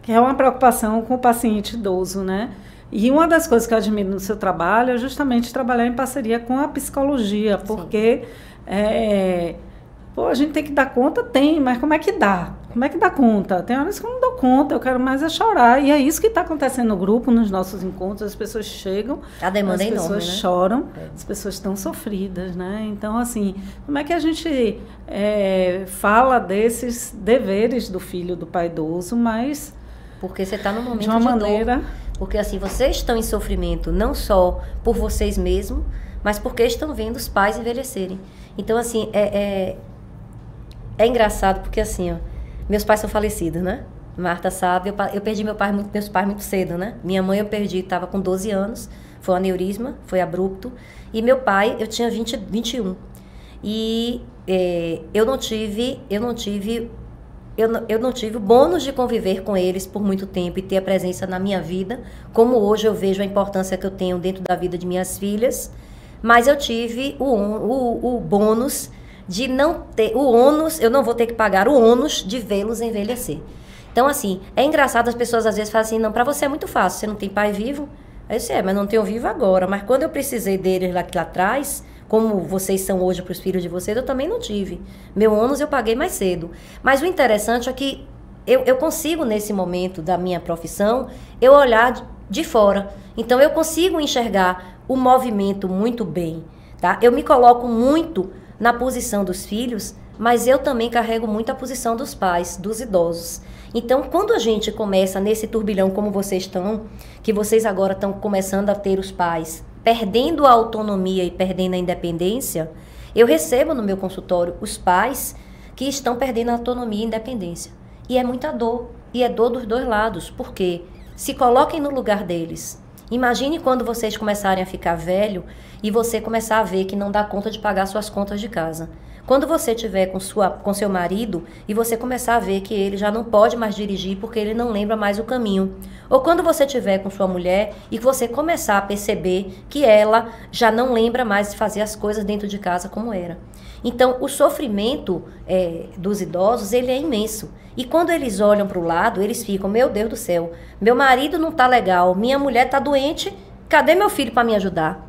é uma preocupação com o paciente idoso, né? E uma das coisas que eu admiro no seu trabalho é justamente trabalhar em parceria com a psicologia, porque a gente tem que dar conta, mas como é que dá? Como é que dá conta? Tem horas que eu não dou conta, eu quero mais chorar. E é isso que está acontecendo no grupo, nos nossos encontros. As pessoas chegam, a demanda é enorme, as pessoas choram, as pessoas estão sofridas, né? Então, assim, como é que a gente fala desses deveres do filho do pai idoso, mas... Porque você está no momento de uma maneira... dor. Porque, assim, vocês estão em sofrimento, não só por vocês mesmos, mas porque estão vendo os pais envelhecerem. Então, assim, é engraçado, porque, assim, ó, meus pais são falecidos, né? Marta sabe, eu perdi meus pais muito cedo, né? Minha mãe eu perdi, estava com 12 anos, foi um aneurisma, foi abrupto. E meu pai, eu tinha 21. E eu não tive o bônus de conviver com eles por muito tempo e ter a presença na minha vida, como hoje eu vejo a importância que eu tenho dentro da vida de minhas filhas. Mas eu tive o bônus de não ter o ônus, eu não vou ter que pagar o ônus de vê-los envelhecer. Então, assim, é engraçado, as pessoas às vezes falam assim, não, para você é muito fácil, você não tem pai vivo? Aí eu sei, mas não tenho vivo agora. Mas quando eu precisei deles lá atrás, como vocês são hoje para os filhos de vocês, eu também não tive. Meu ônus eu paguei mais cedo. Mas o interessante é que eu consigo, nesse momento da minha profissão, eu olhar de fora. Então, eu consigo enxergar o movimento muito bem, tá? Eu me coloco muito na posição dos filhos, mas eu também carrego muito a posição dos pais, dos idosos. Então, quando a gente começa nesse turbilhão como vocês estão, que vocês agora estão começando a ter os pais perdendo a autonomia e perdendo a independência, eu recebo no meu consultório os pais que estão perdendo a autonomia e independência. E é muita dor. E é dor dos dois lados. Por quê? Se coloquem no lugar deles. Imagine quando vocês começarem a ficar velho e você começar a ver que não dá conta de pagar suas contas de casa. Quando você estiver com seu marido e você começar a ver que ele já não pode mais dirigir porque ele não lembra mais o caminho. Ou quando você estiver com sua mulher e você começar a perceber que ela já não lembra mais de fazer as coisas dentro de casa como era. Então, o sofrimento dos idosos, ele é imenso. E quando eles olham para o lado, eles ficam, meu Deus do céu, meu marido não está legal, minha mulher está doente, cadê meu filho para me ajudar?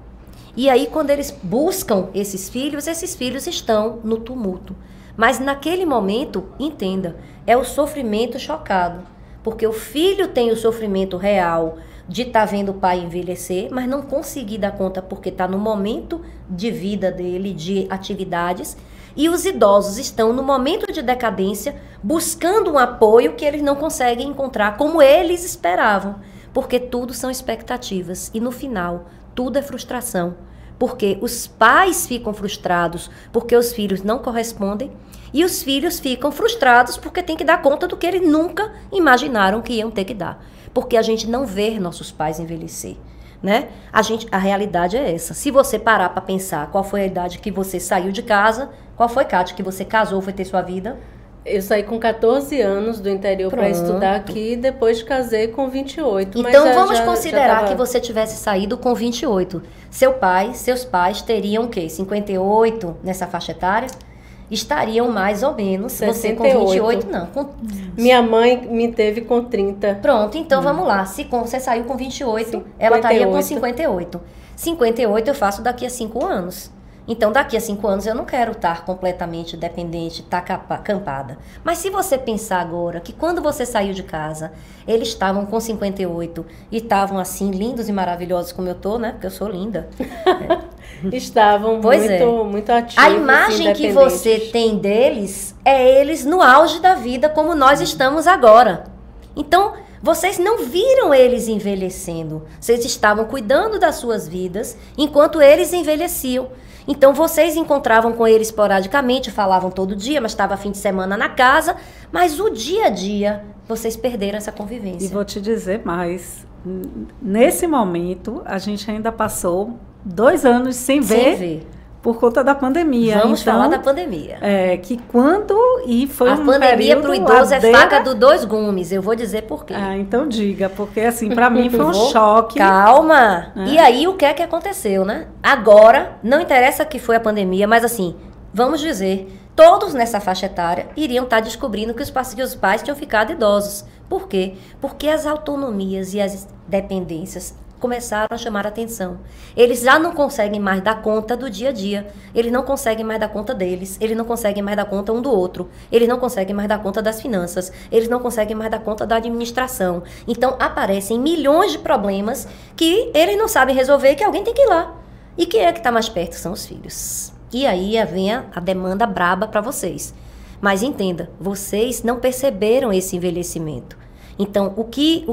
E aí, quando eles buscam esses filhos estão no tumulto. Mas naquele momento, entenda, é o sofrimento chocado. Porque o filho tem o sofrimento real de estar vendo o pai envelhecer, mas não conseguir dar conta porque está no momento de vida dele, de atividades. E os idosos estão no momento de decadência, buscando um apoio que eles não conseguem encontrar como eles esperavam. Porque tudo são expectativas. E no final, tudo é frustração. Porque os pais ficam frustrados porque os filhos não correspondem. E os filhos ficam frustrados porque tem que dar conta do que eles nunca imaginaram que iam ter que dar. Porque a gente não vê nossos pais envelhecer, né? A realidade é essa. Se você parar para pensar qual foi a idade que você saiu de casa, qual foi, Kátia, que você casou, foi ter sua vida? Eu saí com 14 anos do interior para estudar aqui, depois casei com 28. Então mas vamos considerar que você tivesse saído com 28. Seus pais teriam o quê? 58 nessa faixa etária? Estariam mais ou menos, 68. você com 28, não. Minha mãe me teve com 30. Pronto, então vamos lá. Se você saiu com 28, ela estaria com 58. 58 eu faço daqui a 5 anos. Então, daqui a 5 anos eu não quero estar completamente dependente, estar acampada. Mas se você pensar agora que quando você saiu de casa, eles estavam com 58 e estavam assim, lindos e maravilhosos como eu tô, né? Porque eu sou linda. Estavam muito ativos. A imagem que você tem deles é eles no auge da vida, como nós estamos agora. Então, vocês não viram eles envelhecendo. Vocês estavam cuidando das suas vidas enquanto eles envelheciam. Então, vocês encontravam com ele esporadicamente, falavam todo dia, mas estava fim de semana na casa. Mas o dia a dia, vocês perderam essa convivência. E vou te dizer mais. Nesse momento, a gente ainda passou 2 anos sem ver. Por conta da pandemia. Vamos falar da pandemia. Que quando... E foi a pandemia para o idoso é faca dos 2 gumes. Eu vou dizer por quê. Então diga. Porque, assim, para mim foi um choque. Calma. E aí, o que é que aconteceu, né? Agora, não interessa que foi a pandemia, mas assim, vamos dizer, todos nessa faixa etária iriam estar descobrindo que os pais tinham ficado idosos. Por quê? Porque as autonomias e as dependências começaram a chamar a atenção. Eles já não conseguem mais dar conta do dia a dia. Eles não conseguem mais dar conta deles. Eles não conseguem mais dar conta um do outro. Eles não conseguem mais dar conta das finanças. Eles não conseguem mais dar conta da administração. Então, aparecem milhões de problemas que eles não sabem resolver e que alguém tem que ir lá. E quem é que está mais perto? São os filhos. E aí vem a demanda braba para vocês. Mas entenda, vocês não perceberam esse envelhecimento. Então, o que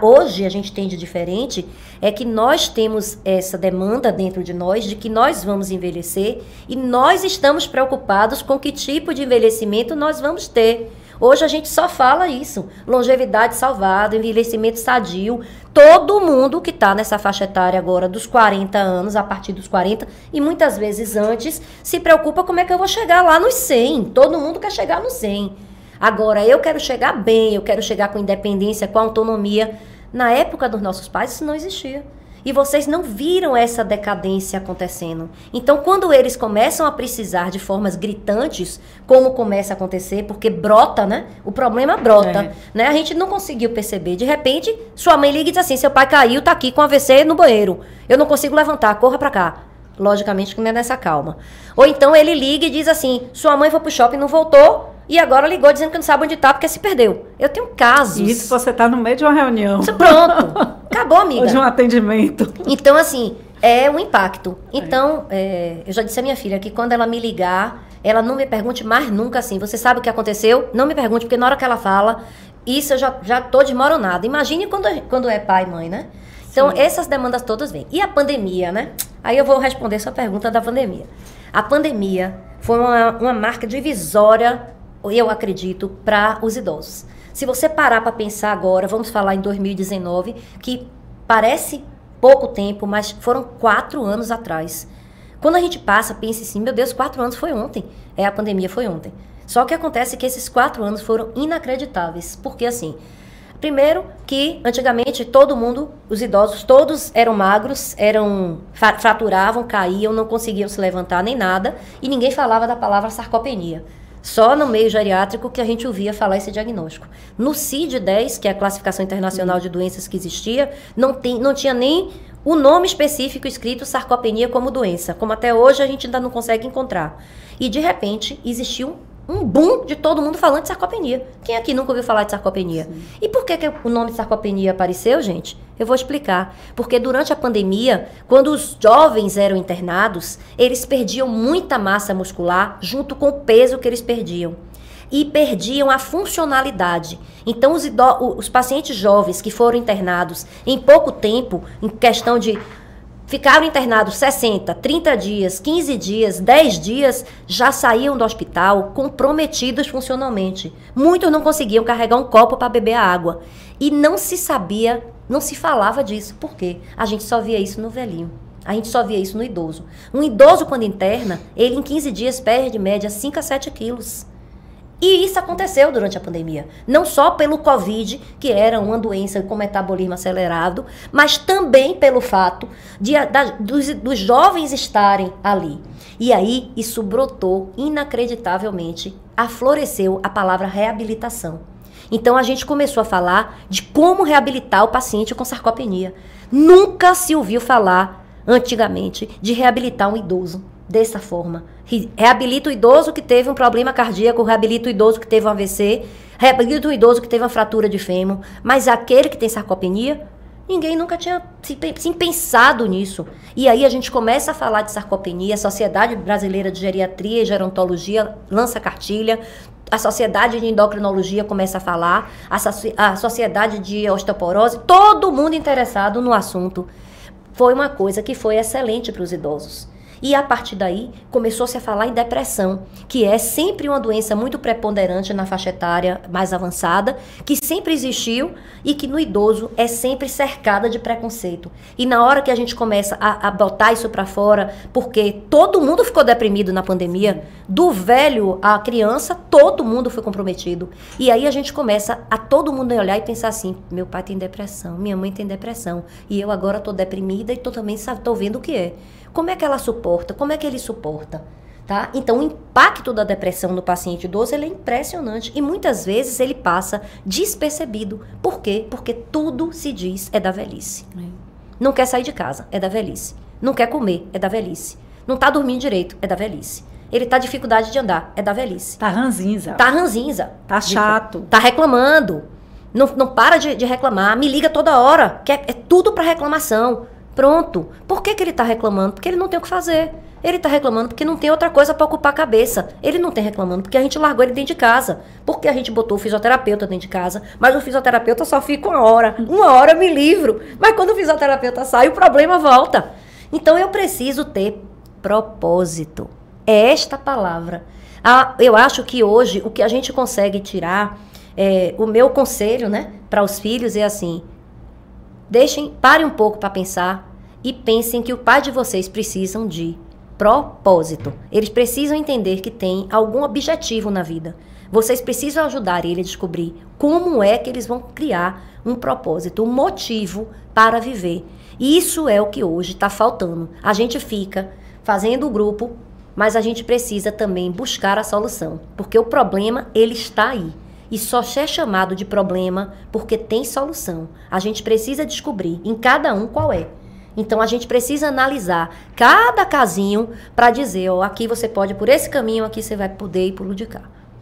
hoje a gente tem de diferente é que nós temos essa demanda dentro de nós de que nós vamos envelhecer e nós estamos preocupados com que tipo de envelhecimento nós vamos ter. Hoje a gente só fala isso, longevidade salvada, envelhecimento sadio. Todo mundo que está nessa faixa etária agora dos 40 anos, a partir dos 40, e muitas vezes antes, se preocupa como é que eu vou chegar lá nos 100. Todo mundo quer chegar nos 100. Agora, eu quero chegar bem, eu quero chegar com independência, com autonomia. Na época dos nossos pais, isso não existia. E vocês não viram essa decadência acontecendo. Então, quando eles começam a precisar de formas gritantes, como começa a acontecer, porque brota, né? O problema brota, né? A gente não conseguiu perceber. De repente, sua mãe liga e diz assim, seu pai caiu, tá aqui com AVC no banheiro. Eu não consigo levantar, corra pra cá. Logicamente que não é nessa calma. Ou então ele liga e diz assim, sua mãe foi pro shopping e não voltou, e agora ligou dizendo que não sabe onde tá porque se perdeu. Eu tenho casos. Isso você tá no meio de uma reunião. Pronto. Acabou, amiga. Ou de um atendimento. Então, assim, é um impacto. Então, eu já disse à minha filha que quando ela me ligar, ela não me pergunte mais nunca assim, você sabe o que aconteceu? Não me pergunte, porque na hora que ela fala, Isso eu já tô desmoronada. Imagine quando é pai e mãe, né? Então, Sim. essas demandas todas vêm. E a pandemia, né? Aí eu vou responder sua pergunta da pandemia. A pandemia foi uma marca divisória, eu acredito, para os idosos. Se você parar para pensar agora, vamos falar em 2019, que parece pouco tempo, mas foram 4 anos atrás. Quando a gente passa, pensa assim, meu Deus, 4 anos foi ontem. A pandemia foi ontem. Só que acontece que esses 4 anos foram inacreditáveis. Porque assim, primeiro que antigamente todo mundo, os idosos, todos eram magros, fraturavam, caíam, não conseguiam se levantar nem nada. E ninguém falava da palavra sarcopenia. Só no meio geriátrico que a gente ouvia falar esse diagnóstico. No CID-10, que é a classificação internacional de doenças que existia, não tinha nem o nome específico escrito sarcopenia como doença, como até hoje a gente ainda não consegue encontrar. E de repente existiu um boom de todo mundo falando de sarcopenia. Quem aqui nunca ouviu falar de sarcopenia? Sim. E por que o nome de sarcopenia apareceu, gente? Eu vou explicar. Porque durante a pandemia, quando os jovens eram internados, eles perdiam muita massa muscular junto com o peso que eles perdiam. E perdiam a funcionalidade. Então, os pacientes jovens que foram internados em pouco tempo, em questão de ficaram internados 60, 30 dias, 15 dias, 10 dias, já saíam do hospital comprometidos funcionalmente. Muitos não conseguiam carregar um copo para beber a água. E não se sabia, não se falava disso. Por quê? A gente só via isso no velhinho. A gente só via isso no idoso. Um idoso, quando interna, ele em 15 dias perde, em média, 5 a 7 quilos. E isso aconteceu durante a pandemia. Não só pelo Covid, que era uma doença com metabolismo acelerado, mas também pelo fato dos jovens estarem ali. E aí, isso brotou inacreditavelmente, afloresceu a palavra reabilitação. Então, a gente começou a falar de como reabilitar o paciente com sarcopenia. Nunca se ouviu falar, antigamente, de reabilitar um idoso dessa forma. Reabilita o idoso que teve um problema cardíaco, reabilita o idoso que teve um AVC, reabilita o idoso que teve uma fratura de fêmur, mas aquele que tem sarcopenia, ninguém nunca tinha se pensado nisso. E aí a gente começa a falar de sarcopenia, a Sociedade Brasileira de Geriatria e Gerontologia lança cartilha, a Sociedade de Endocrinologia começa a falar, a Sociedade de Osteoporose, todo mundo interessado no assunto. Foi uma coisa que foi excelente para os idosos. E a partir daí, começou-se a falar em depressão, que é sempre uma doença muito preponderante na faixa etária mais avançada, que sempre existiu e que no idoso é sempre cercada de preconceito. E na hora que a gente começa a botar isso para fora, porque todo mundo ficou deprimido na pandemia, do velho à criança, todo mundo foi comprometido. E aí a gente começa a todo mundo olhar e pensar assim, meu pai tem depressão, minha mãe tem depressão, e eu agora estou deprimida e também estou vendo o que é. Como é que ela suporta? Como é que ele suporta? Tá? Então, o impacto da depressão no paciente idoso ele é impressionante e muitas vezes ele passa despercebido. Por quê? Porque tudo se diz é da velhice. Não quer sair de casa, é da velhice. Não quer comer, é da velhice. Não está dormindo direito, é da velhice. Ele está com dificuldade de andar, é da velhice. Tá ranzinza. Tá ranzinza. Tá chato. Tá reclamando. Não para de reclamar. Me liga toda hora. Que é tudo para reclamação. Pronto. Por que ele está reclamando? Porque ele não tem o que fazer. Ele está reclamando porque não tem outra coisa para ocupar a cabeça. Ele não está reclamando porque a gente largou ele dentro de casa. Porque a gente botou o fisioterapeuta dentro de casa. Mas o fisioterapeuta só fica 1 hora. 1 hora eu me livro. Mas quando o fisioterapeuta sai, o problema volta. Então eu preciso ter propósito. É esta palavra. Eu acho que hoje o que a gente consegue tirar, o meu conselho, né, para os filhos é assim: parem um pouco para pensar e pensem que o pai de vocês precisam de propósito. Eles precisam entender que tem algum objetivo na vida. Vocês precisam ajudar ele a descobrir como é que eles vão criar um propósito, um motivo para viver. E isso é o que hoje está faltando. A gente fica fazendo o grupo, mas a gente precisa também buscar a solução. Porque o problema, ele está aí. E só é chamado de problema porque tem solução. A gente precisa descobrir em cada um qual é. Então a gente precisa analisar cada casinho para dizer, ó, aqui você pode ir por esse caminho, aqui você vai poder ir por o de cá.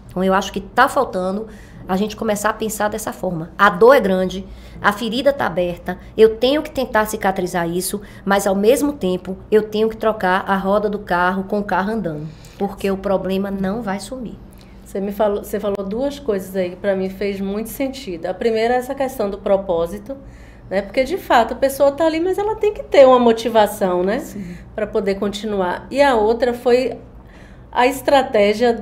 Então eu acho que está faltando a gente começar a pensar dessa forma. A dor é grande, a ferida está aberta, eu tenho que tentar cicatrizar isso, mas ao mesmo tempo eu tenho que trocar a roda do carro com o carro andando. Porque o problema não vai sumir. Você falou duas coisas aí que para mim fez muito sentido. A primeira é essa questão do propósito, né? Porque de fato a pessoa está ali, mas ela tem que ter uma motivação, né? Para poder continuar. E a outra foi a estratégia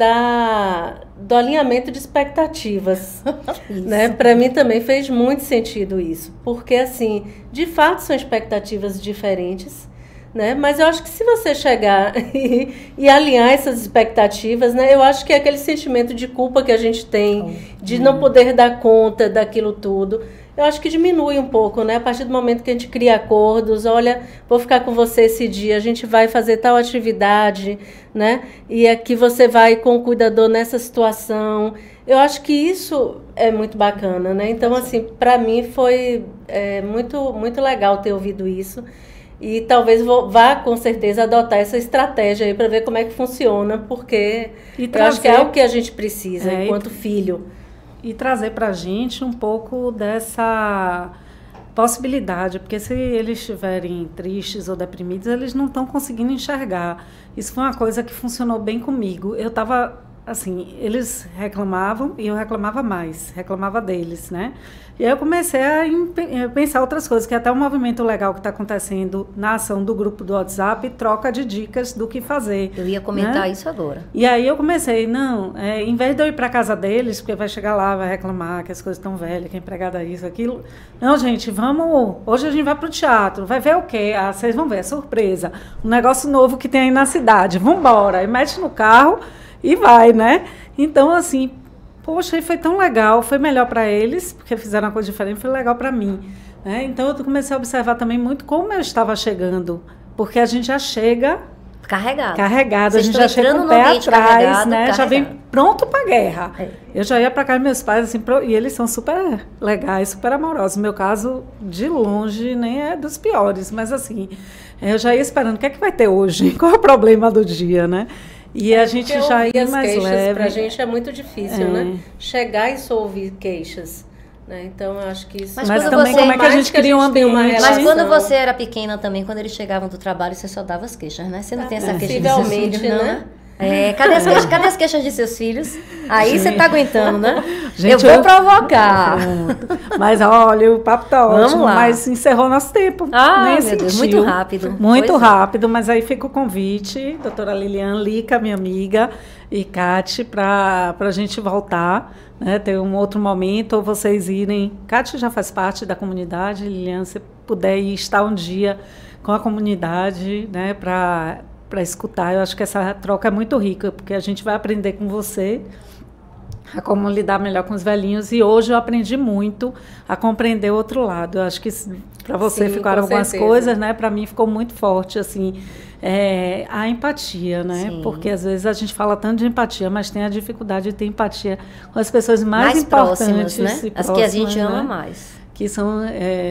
do alinhamento de expectativas, né? Para mim também fez muito sentido isso, porque assim, de fato são expectativas diferentes, né? Mas eu acho que se você chegar e alinhar essas expectativas, né? Eu acho que é aquele sentimento de culpa que a gente tem, de não poder dar conta daquilo tudo, eu acho que diminui um pouco, né? A partir do momento que a gente cria acordos, olha, vou ficar com você esse dia, a gente vai fazer tal atividade, né? E aqui você vai com o cuidador nessa situação. Eu acho que isso é muito bacana, né? Então, assim, para mim foi muito, muito legal ter ouvido isso. E talvez vá, com certeza, adotar essa estratégia aí para ver como é que funciona, porque eu acho que é o que a gente precisa enquanto filho. E trazer para a gente um pouco dessa possibilidade, porque se eles estiverem tristes ou deprimidos, eles não estão conseguindo enxergar. Isso foi uma coisa que funcionou bem comigo. Eu estava, assim, eles reclamavam e eu reclamava mais, reclamava deles, né? E aí eu comecei a pensar outras coisas, que até um movimento legal que está acontecendo na ação do grupo do WhatsApp, troca de dicas do que fazer. Eu ia comentar isso agora. E aí eu comecei, em vez de eu ir para casa deles, porque vai chegar lá, vai reclamar que as coisas estão velhas, que a empregada isso, aquilo. Não, gente, hoje a gente vai para o teatro, vai ver o quê? Ah, vocês vão ver, é surpresa. Um negócio novo que tem aí na cidade, vamos embora. E mete no carro e vai, né? Então, assim, poxa, foi tão legal, foi melhor para eles, porque fizeram uma coisa diferente, foi legal para mim, né? Então, eu comecei a observar também muito como eu estava chegando, porque a gente já chega carregado, a gente já chega com o pé atrás, né? Já vem pronto para a guerra. Eu já ia para casa dos meus pais, assim, e eles são super legais, super amorosos. No meu caso, de longe, nem é dos piores, mas assim, eu já ia esperando o que é que vai ter hoje, qual é o problema do dia, né? E a gente já ia mais leve. Para a gente é muito difícil, né? Chegar e só ouvir queixas. Né? Então, eu acho que isso... Mas também como é que a gente cria um ambiente... Mas quando você era pequena também, quando eles chegavam do trabalho, você só dava as queixas, né? Você não tem essa queixa de seus filhos, não, né? Cadê as queixas de seus filhos? Aí você tá aguentando, né? Gente, eu vou provocar. Mas olha, o papo tá ótimo, mas encerrou nosso tempo. Meu Deus, muito rápido. Muito rápido, mas aí fica o convite, doutora Lilian Lica, minha amiga, e Cate, para a gente voltar, né? Ter um outro momento, ou vocês irem. Cate já faz parte da comunidade, Lilian, se puder ir estar um dia com a comunidade, né? Para escutar. Eu acho que essa troca é muito rica, porque a gente vai aprender com você a como lidar melhor com os velhinhos, e hoje eu aprendi muito a compreender o outro lado. Eu acho que para você ficaram algumas coisas, né? Para mim ficou muito forte, assim, a empatia, né? Sim. Porque às vezes a gente fala tanto de empatia, mas tem a dificuldade de ter empatia com as pessoas mais importantes, próximas, né? As que a gente ama mais. Que são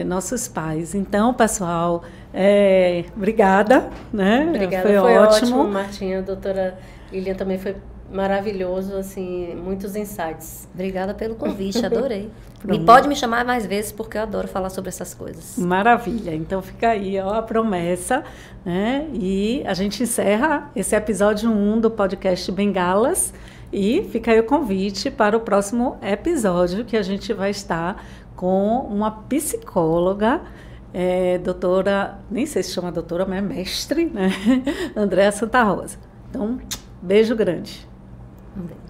nossos pais. Então, pessoal, obrigada, né? Obrigada, foi ótimo. Martinha, a doutora Lilian também foi maravilhoso, assim, muitos insights. Obrigada pelo convite, adorei. Pode me chamar mais vezes, porque eu adoro falar sobre essas coisas. Maravilha. Então, fica aí a promessa, né? E a gente encerra esse episódio 1 do podcast Bengalas, e fica aí o convite para o próximo episódio, que a gente vai estar com uma psicóloga, doutora, nem sei se chama doutora, mas é mestre, né? Andréa Santa Rosa. Então, beijo grande. Um beijo.